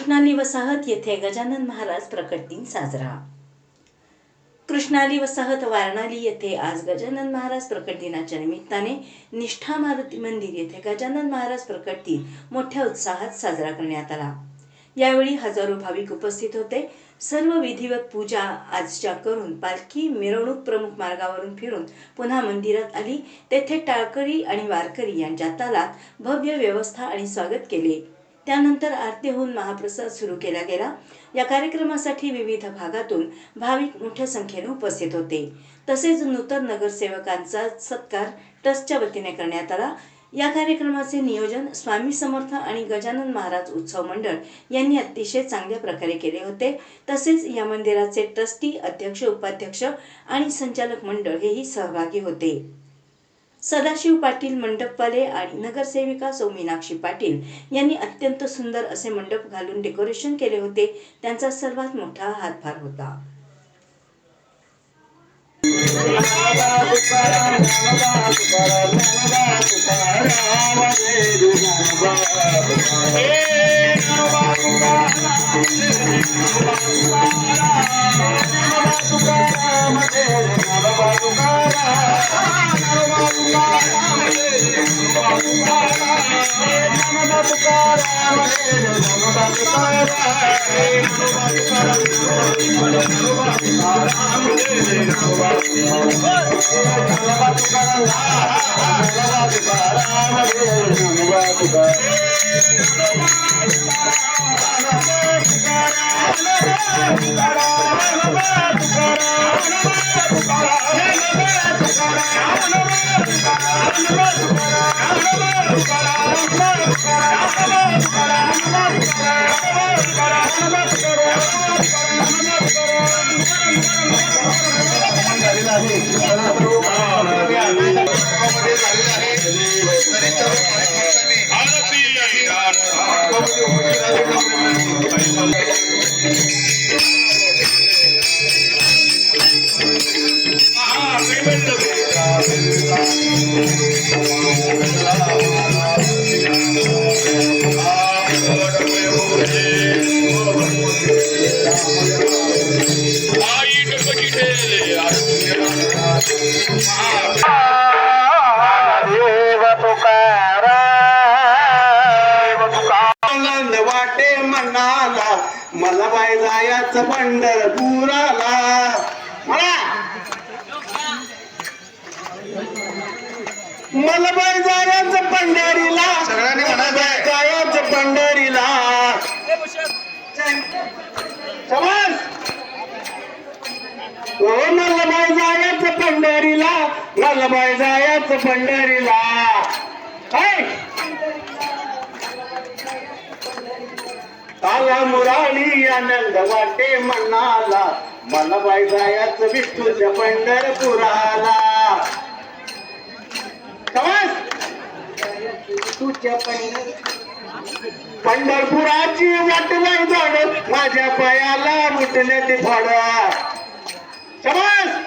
कृष्णाली वसाहत येथे गजानन महाराज प्रकट दिन साजरा। कृष्णाली वसाहत वारणाली येथे आज गजानन महाराज प्रकट दिनाच्या निमित्ताने निष्ठा मारुती मंदिर येथे गजानन महाराज प्रकट दिन मोठ्या उत्साहात साजरा करण्यात आला। यावेळी हजारो भाविक उपस्थित होते। सर्व विधिवत पूजा आजच्या करून पालखी मिरवणूक प्रमुख मार्गावरून फिरून पुन्हा मंदिरात आली। तेथे टाळकरी आणि वारकरी यांच्या तालात भव्य व्यवस्था आणि स्वागत केले। त्यानंतर आरती होऊन महाप्रसाद सुरू केला गेला। या कार्यक्रमासाठी विविध भागातून भाविक मोठ्या संख्येने उपस्थित होते। तसेच नूतन नगरसेवकांचा सत्कार ट्रस्टच्या वतीने करण्यात आला। या कार्यक्रमाचे नियोजन स्वामी समर्थ आणि गजानन महाराज उत्सव मंडळ यांनी अतिशय चांगल्या प्रकारे केले होते। तसेच या मंदिराचे ट्रस्टी, अध्यक्ष, उपाध्यक्ष आणि संचालक मंडळ हेही सहभागी होते। सदाशिव पाटील मंडपवाले आणि नगरसेविका सौ मीनाक्षी पाटील यांनी अत्यंत सुंदर असे मंडप घालून डेकोरेशन केले होते। त्यांचा सर्वात मोठा हातभार होता। मला बाई जायचं पंढरपुराला, मला बाई जायचं पंढरीला, सगळ्यांनी जायचं पंढरीला। समज हो, मला बाई जायचं पंढरीला, मला बाई जायचं पंढरीला। आला मुरारी आनंद वाटे मनाला, मला बाई जायचं विठ्ठलच्या पंढरपुराला। समज तुझ्या पंढरपुराची वाट नाही झाड, माझ्या पायाला उठले ते फाड। समज